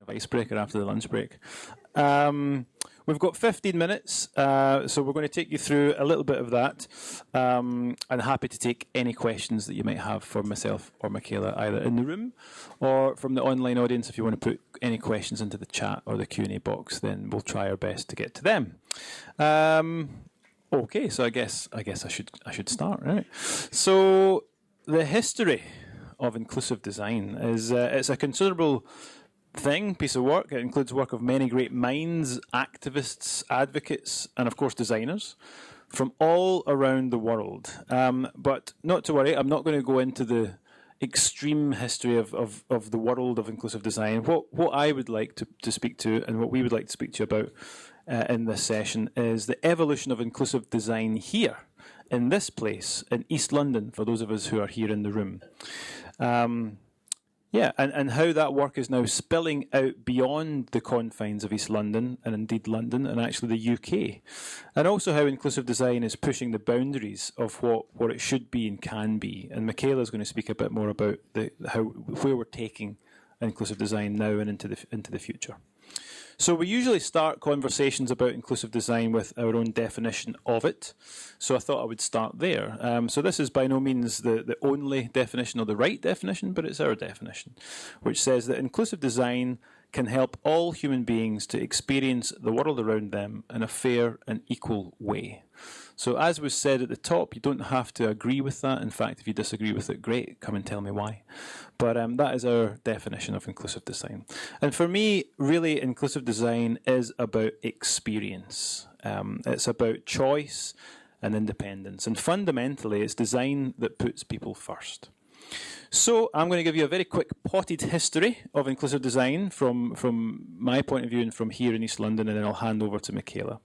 icebreaker after the lunch break. We've got 15 minutes, so we're going to take you through a little bit of that. And happy to take any questions that you might have for myself or Mikaela, either in the room or from the online audience. If you want to put any questions into the chat or the Q&A box, then we'll try our best to get to them. Okay, so I guess I should start, right? So the history of inclusive design is it's a considerable piece of work. It includes work of many great minds, activists, advocates, and of course designers from all around the world. But not to worry, I'm not going to go into the extreme history of the world of inclusive design. What I would like to speak to, and what we would like to speak to you about in this session, is the evolution of inclusive design here, in this place, in East London, for those of us who are here in the room. And how that work is now spilling out beyond the confines of East London, and indeed London, and actually the UK. And also how inclusive design is pushing the boundaries of what it should be and can be. And Mikaela is going to speak a bit more about where we're taking inclusive design now and into the future. So we usually start conversations about inclusive design with our own definition of it. So I thought I would start there. So this is by no means the only definition or the right definition, but it's our definition, which says that inclusive design can help all human beings to experience the world around them in a fair and equal way. So as was said at the top, you don't have to agree with that. In fact, if you disagree with it, great, come and tell me why. But that is our definition of inclusive design. And for me, really, inclusive design is about experience. It's about choice and independence. And fundamentally, it's design that puts people first. So I'm going to give you a very quick potted history of inclusive design from my point of view and from here in East London, and then I'll hand over to Mikaela.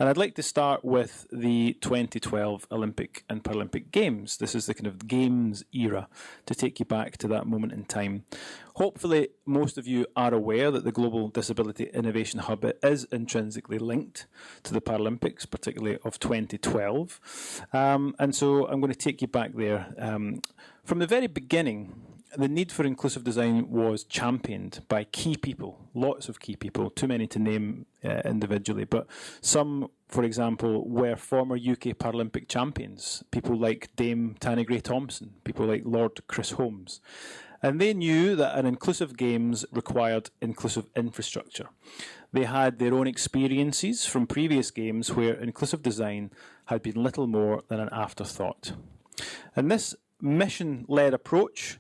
And I'd like to start with the 2012 Olympic and Paralympic Games. This is the kind of Games era, to take you back to that moment in time. Hopefully, most of you are aware that the Global Disability Innovation Hub is intrinsically linked to the Paralympics, particularly of 2012. And so I'm going to take you back there. From the very beginning, the need for inclusive design was championed by key people, lots of key people, too many to name individually, but some, for example, were former UK Paralympic champions, people like Dame Tanni Gray-Thompson, people like Lord Chris Holmes. And they knew that an inclusive games required inclusive infrastructure. They had their own experiences from previous games where inclusive design had been little more than an afterthought. And this mission-led approach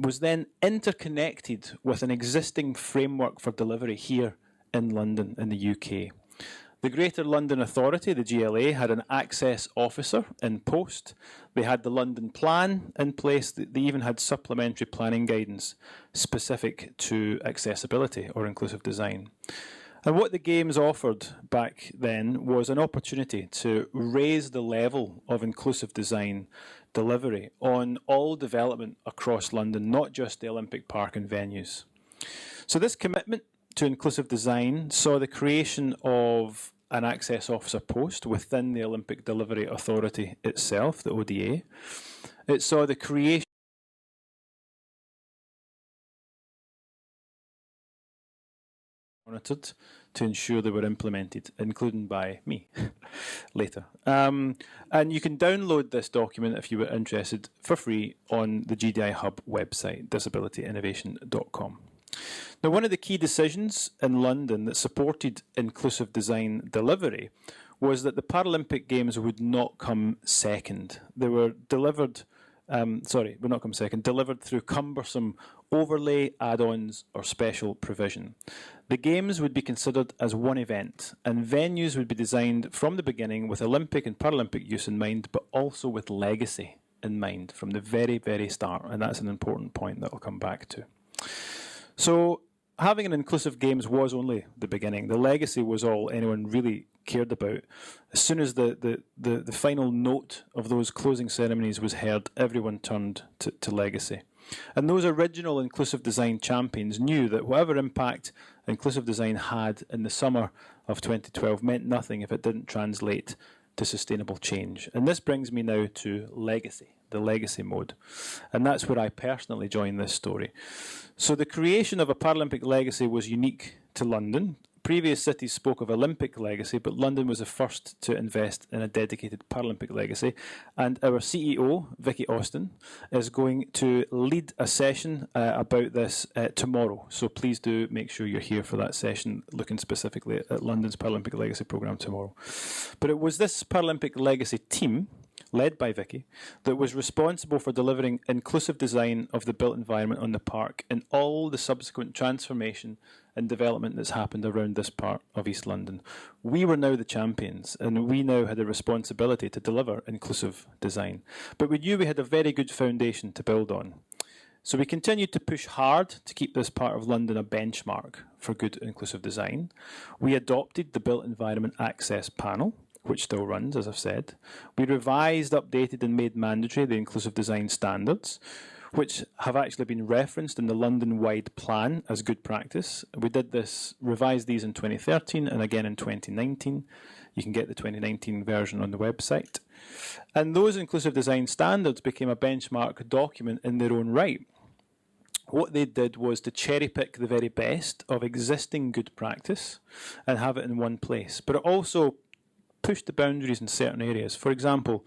was then interconnected with an existing framework for delivery here in London, in the UK. The Greater London Authority, the GLA, had an access officer in post. They had the London Plan in place. They even had supplementary planning guidance specific to accessibility or inclusive design. And what the Games offered back then was an opportunity to raise the level of inclusive design delivery on all development across London, not just the Olympic Park and venues. So this commitment to inclusive design saw the creation of an access officer post within the Olympic Delivery Authority itself, the ODA. It saw the creation monitored to ensure they were implemented, including by me later. And you can download this document if you were interested for free on the GDI Hub website, disabilityinnovation.com. Now, one of the key decisions in London that supported inclusive design delivery was that the Paralympic Games would not come second. They were delivered delivered through cumbersome overlay, add-ons, or special provision. The Games would be considered as one event, and venues would be designed from the beginning with Olympic and Paralympic use in mind, but also with legacy in mind from the very, very start, and that's an important point that I'll come back to. So having an inclusive Games was only the beginning. The legacy was all anyone really cared about. As soon as the final note of those closing ceremonies was heard, everyone turned to legacy. And those original inclusive design champions knew that whatever impact inclusive design had in the summer of 2012 meant nothing if it didn't translate to sustainable change. And this brings me now to legacy. the legacy mode. And that's where I personally joined this story. So the creation of a Paralympic legacy was unique to London. Previous cities spoke of Olympic legacy, but London was the first to invest in a dedicated Paralympic legacy. And our CEO, Vicky Austin, is going to lead a session about this tomorrow. So please do make sure you're here for that session, looking specifically at London's Paralympic Legacy programme tomorrow. But it was this Paralympic Legacy team, led by Vicky, that was responsible for delivering inclusive design of the built environment on the park and all the subsequent transformation and development that's happened around this part of East London. We were now the champions, and we now had a responsibility to deliver inclusive design. But we knew we had a very good foundation to build on. So we continued to push hard to keep this part of London a benchmark for good inclusive design. We adopted the Built Environment Access Panel, which still runs, as I've said. We revised, updated and made mandatory the inclusive design standards, which have actually been referenced in the London-wide plan as good practice. We did this, revised these in 2013 and again in 2019. You can get the 2019 version on the website. And those inclusive design standards became a benchmark document in their own right. What they did was to cherry-pick the very best of existing good practice and have it in one place. But it also pushed the boundaries in certain areas. For example,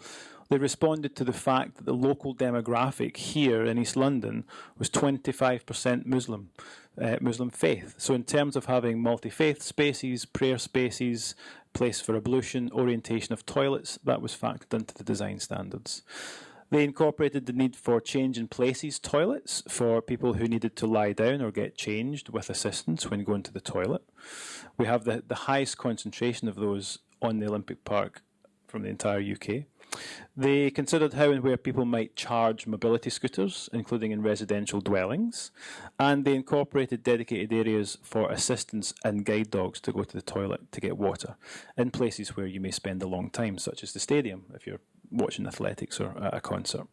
they responded to the fact that the local demographic here in East London was 25% Muslim faith. So in terms of having multi-faith spaces, prayer spaces, place for ablution, orientation of toilets, that was factored into the design standards. They incorporated the need for change in places toilets for people who needed to lie down or get changed with assistance when going to the toilet. We have the highest concentration of those on the Olympic Park from the entire UK. They considered how and where people might charge mobility scooters, including in residential dwellings, and they incorporated dedicated areas for assistance and guide dogs to go to the toilet to get water in places where you may spend a long time, such as the stadium if you're watching athletics or at a concert.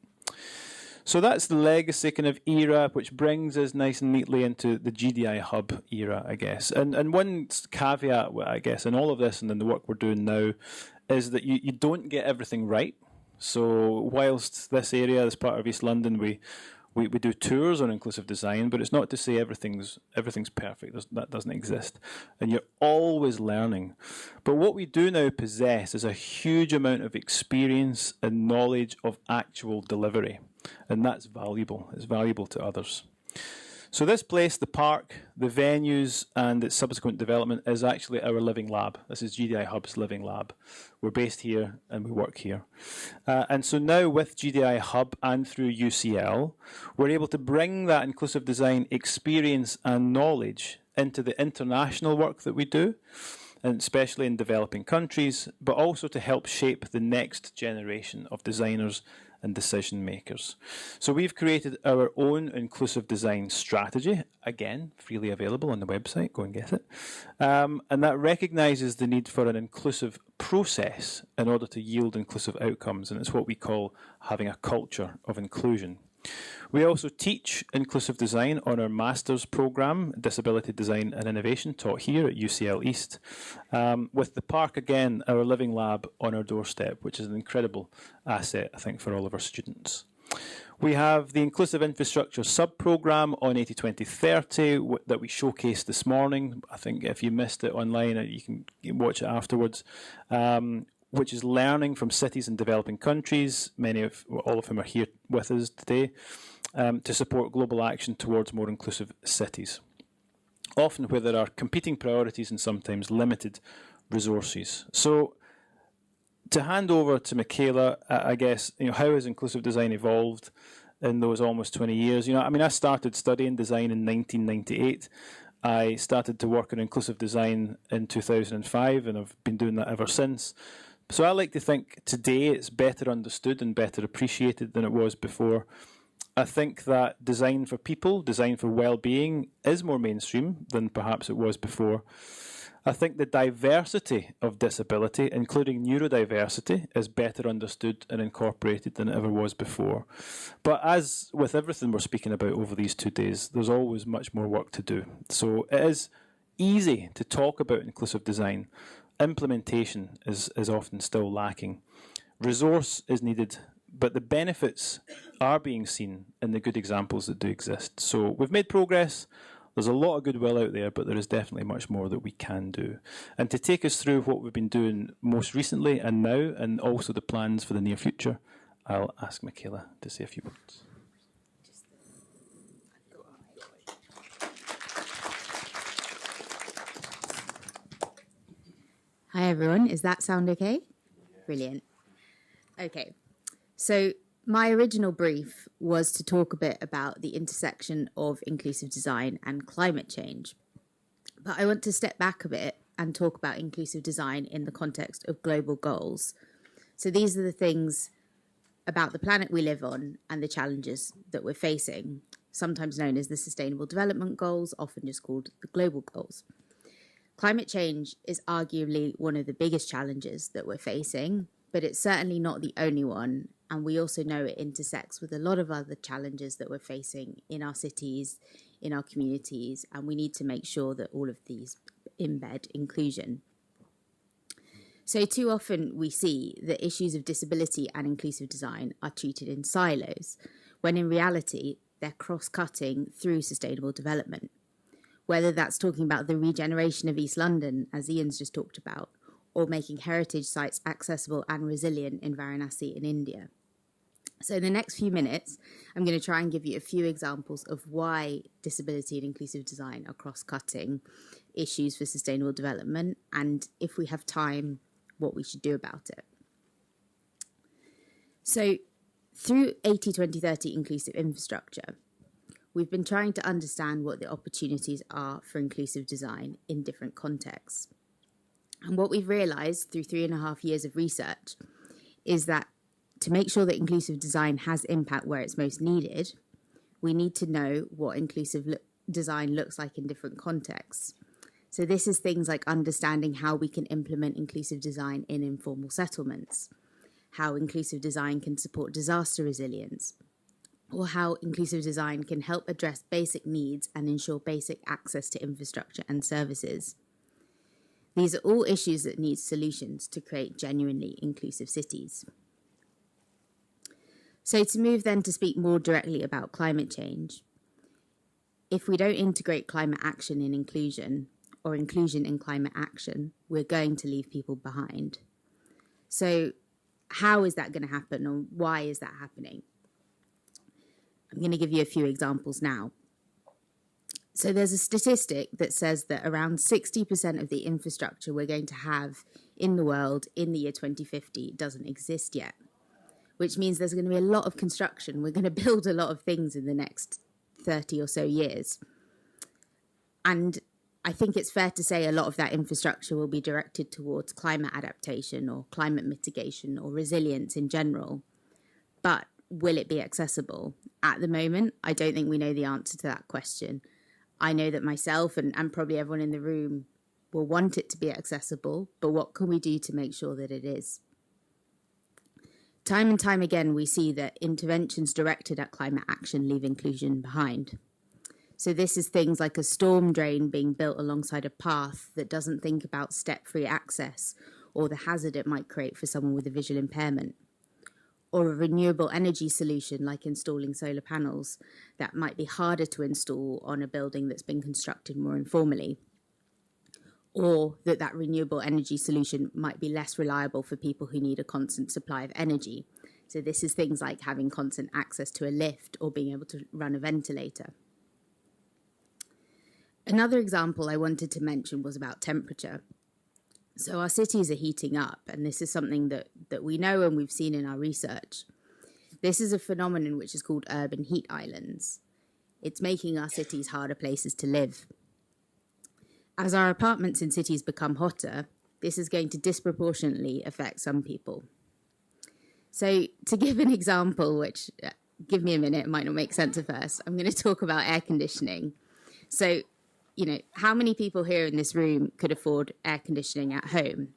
So that's the legacy kind of era, which brings us nice and neatly into the GDI Hub era, I guess. And one caveat, I guess, in all of this and in the work we're doing now is that you don't get everything right. So whilst this area, this part of East London, we do tours on inclusive design, but it's not to say everything's perfect. That doesn't exist. And you're always learning. But what we do now possess is a huge amount of experience and knowledge of actual delivery. And that's valuable. It's valuable to others. So this place, the park, the venues, and its subsequent development is actually our living lab. This is GDI Hub's living lab. We're based here and we work here. And so now with GDI Hub and through UCL, we're able to bring that inclusive design experience and knowledge into the international work that we do, and especially in developing countries, but also to help shape the next generation of designers and decision makers. So we've created our own inclusive design strategy, again, freely available on the website, go and get it. And that recognises the need for an inclusive process in order to yield inclusive outcomes, and it's what we call having a culture of inclusion. We also teach inclusive design on our master's programme, Disability Design and Innovation, taught here at UCL East, with the park, again, our living lab on our doorstep, which is an incredible asset, I think, for all of our students. We have the Inclusive Infrastructure sub-programme on 80-20-30 that we showcased this morning. I think if you missed it online, you can watch it afterwards. Which is learning from cities in developing countries, all of whom are here with us today, to support global action towards more inclusive cities, often where there are competing priorities and sometimes limited resources. So to hand over to Mikaela, I guess, how has inclusive design evolved in those almost 20 years? I started studying design in 1998. I started to work on inclusive design in 2005, and I've been doing that ever since. So I like to think today it's better understood and better appreciated than it was before. I think that design for people, design for well-being is more mainstream than perhaps it was before. I think the diversity of disability, including neurodiversity, is better understood and incorporated than it ever was before. But as with everything we're speaking about over these 2 days, there's always much more work to do. So it is easy to talk about inclusive design. Implementation is often still lacking. Resource is needed, but the benefits are being seen in the good examples that do exist. So we've made progress. There's a lot of goodwill out there, but there is definitely much more that we can do. And to take us through what we've been doing most recently and now, and also the plans for the near future, I'll ask Mikaela to say a few words. Hi everyone, is that sound okay? Brilliant. Okay, so my original brief was to talk a bit about the intersection of inclusive design and climate change. But I want to step back a bit and talk about inclusive design in the context of global goals. So these are the things about the planet we live on and the challenges that we're facing, sometimes known as the Sustainable Development Goals, often just called the global goals. Climate change is arguably one of the biggest challenges that we're facing, but it's certainly not the only one. And we also know it intersects with a lot of other challenges that we're facing in our cities, in our communities, and we need to make sure that all of these embed inclusion. So too often we see that issues of disability and inclusive design are treated in silos, when in reality they're cross-cutting through sustainable development. Whether that's talking about the regeneration of East London, as Iain's just talked about, or making heritage sites accessible and resilient in Varanasi in India. So in the next few minutes, I'm going to try and give you a few examples of why disability and inclusive design are cross-cutting issues for sustainable development, and if we have time, what we should do about it. So through 80-20-30 inclusive infrastructure, we've been trying to understand what the opportunities are for inclusive design in different contexts. And what we've realised through 3.5 years of research is that to make sure that inclusive design has impact where it's most needed, we need to know what inclusive design looks like in different contexts. So this is things like understanding how we can implement inclusive design in informal settlements, how inclusive design can support disaster resilience, or how inclusive design can help address basic needs and ensure basic access to infrastructure and services. These are all issues that need solutions to create genuinely inclusive cities. So to move then to speak more directly about climate change, if we don't integrate climate action in inclusion, or inclusion in climate action, we're going to leave people behind. So how is that going to happen, or why is that happening? I'm going to give you a few examples now. So there's a statistic that says that around 60% of the infrastructure we're going to have in the world in the year 2050 doesn't exist yet, which means there's going to be a lot of construction. We're going to build a lot of things in the next 30 or so years. And I think it's fair to say a lot of that infrastructure will be directed towards climate adaptation or climate mitigation or resilience in general. But will it be accessible? At the moment, I don't think we know the answer to that question. I know that myself and probably everyone in the room will want it to be accessible, but what can we do to make sure that it is? Time and time again, we see that interventions directed at climate action leave inclusion behind. So this is things like a storm drain being built alongside a path that doesn't think about step-free access or the hazard it might create for someone with a visual impairment, or a renewable energy solution like installing solar panels that might be harder to install on a building that's been constructed more informally, or that renewable energy solution might be less reliable for people who need a constant supply of energy. So this is things like having constant access to a lift or being able to run a ventilator. Another example I wanted to mention was about temperature. So our cities are heating up, and this is something that we know and we've seen in our research. This is a phenomenon which is called urban heat islands. It's making our cities harder places to live. As our apartments in cities become hotter, this is going to disproportionately affect some people. So to give an example, which, give me a minute, it might not make sense at first, I'm going to talk about air conditioning. So, how many people here in this room could afford air conditioning at home?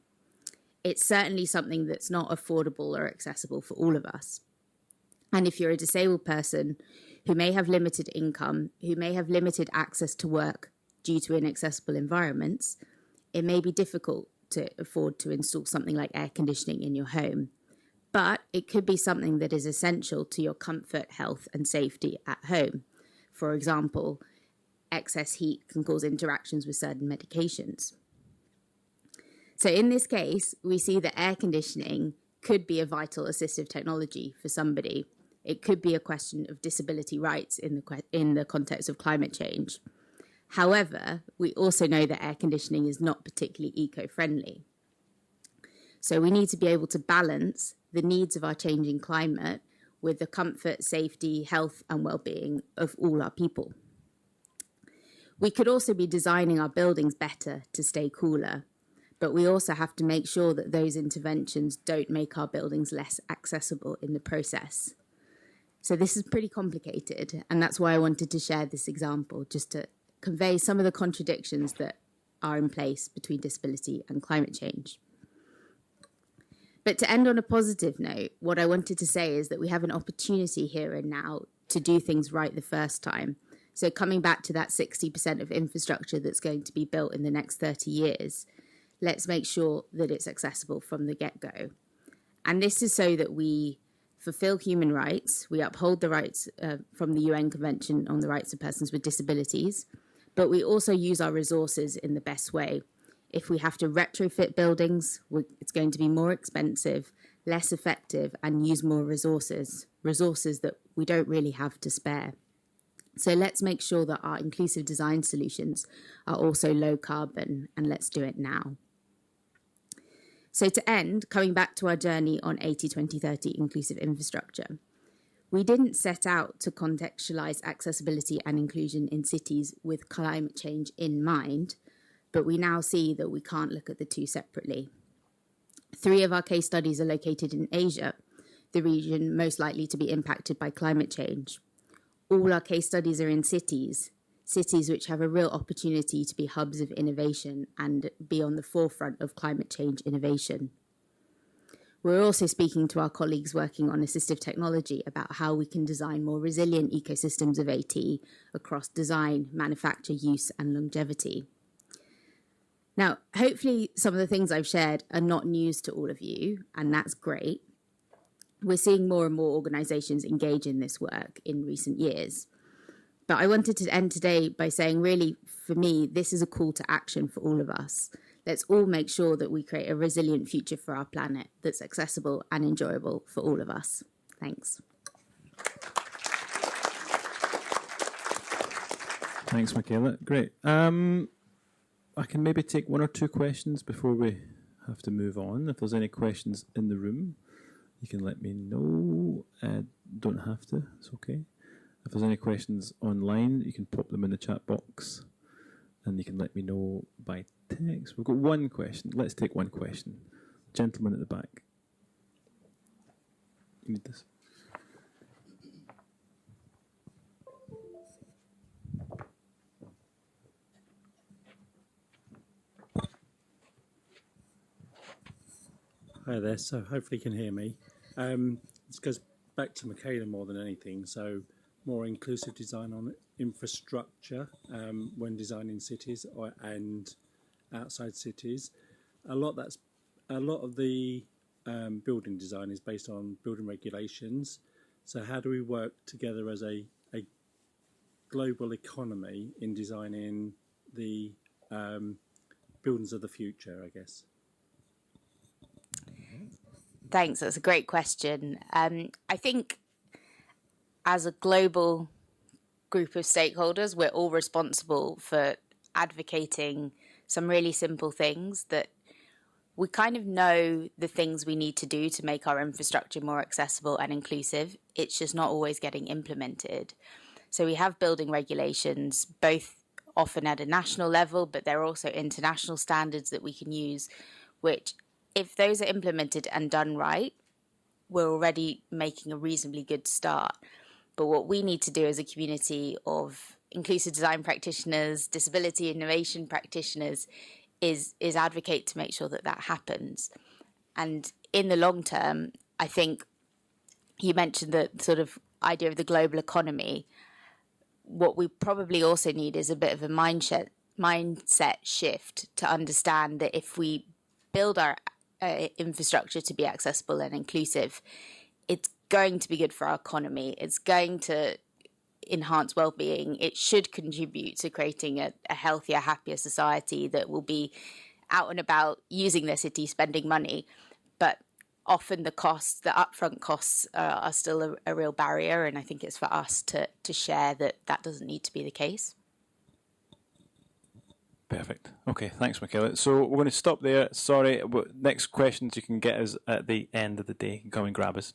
It's certainly something that's not affordable or accessible for all of us. And if you're a disabled person who may have limited income, who may have limited access to work due to inaccessible environments, it may be difficult to afford to install something like air conditioning in your home. but it could be something that is essential to your comfort, health, and safety at home. For example, excess heat can cause interactions with certain medications. So in this case, we see that air conditioning could be a vital assistive technology for somebody. It could be a question of disability rights in the context of climate change. However, we also know that air conditioning is not particularly eco-friendly. So we need to be able to balance the needs of our changing climate with the comfort, safety, health, and well-being of all our people. We could also be designing our buildings better to stay cooler, but we also have to make sure that those interventions don't make our buildings less accessible in the process. So this is pretty complicated, and that's why I wanted to share this example, just to convey some of the contradictions that are in place between disability and climate change. But to end on a positive note, what I wanted to say is that we have an opportunity here and now to do things right the first time. So coming back to that 60% of infrastructure that's going to be built in the next 30 years, let's make sure that it's accessible from the get-go. And this is so that we fulfill human rights, we uphold the rights from the UN Convention on the Rights of Persons with Disabilities, but we also use our resources in the best way. If we have to retrofit buildings, it's going to be more expensive, less effective, and use more resources that we don't really have to spare. So let's make sure that our inclusive design solutions are also low carbon, and let's do it now. So to end, coming back to our journey on 80-20-30 inclusive infrastructure, we didn't set out to contextualize accessibility and inclusion in cities with climate change in mind, but we now see that we can't look at the two separately. 3 of our case studies are located in Asia, the region most likely to be impacted by climate change. All our case studies are in cities which have a real opportunity to be hubs of innovation and be on the forefront of climate change innovation. We're also speaking to our colleagues working on assistive technology about how we can design more resilient ecosystems of AT across design, manufacture, use, and longevity. Now, hopefully some of the things I've shared are not news to all of you, and that's great. We're seeing more and more organisations engage in this work in recent years. But I wanted to end today by saying, really, for me, this is a call to action for all of us. Let's all make sure that we create a resilient future for our planet that's accessible and enjoyable for all of us. Thanks. Thanks, Mikaela. Great. I can maybe take 1 or 2 questions before we have to move on. If there's any questions in the room, you can let me know. Don't have to, it's okay. If there's any questions online, you can pop them in the chat box and you can let me know by text. We've got 1 question. Let's take 1 question. Gentleman at the back. You need this. Hi there, so hopefully you can hear me. This goes back to Mikaela more than anything, so more inclusive design on infrastructure when designing cities and outside cities. A lot of the building design is based on building regulations. So how do we work together as a global economy in designing the buildings of the future, I guess? Thanks, that's a great question. I think as a global group of stakeholders, we're all responsible for advocating some really simple things that we kind of know the things we need to do to make our infrastructure more accessible and inclusive. It's just not always getting implemented. So we have building regulations, both often at a national level, but there are also international standards that we can use, which if those are implemented and done right, we're already making a reasonably good start. But what we need to do as a community of inclusive design practitioners, disability innovation practitioners, is advocate to make sure that that happens. And in the long term, I think you mentioned the sort of idea of the global economy. What we probably also need is a bit of a mindset shift to understand that if we build our infrastructure to be accessible and inclusive, it's going to be good for our economy. It's going to enhance well-being. It should contribute to creating a healthier, happier society that will be out and about using their city, spending money. But often the upfront costs are still a real barrier, and I think it's for us to share that doesn't need to be the case. Perfect. Okay, thanks, Mikaela. So we're going to stop there. Sorry, next questions you can get us at the end of the day. You can come and grab us.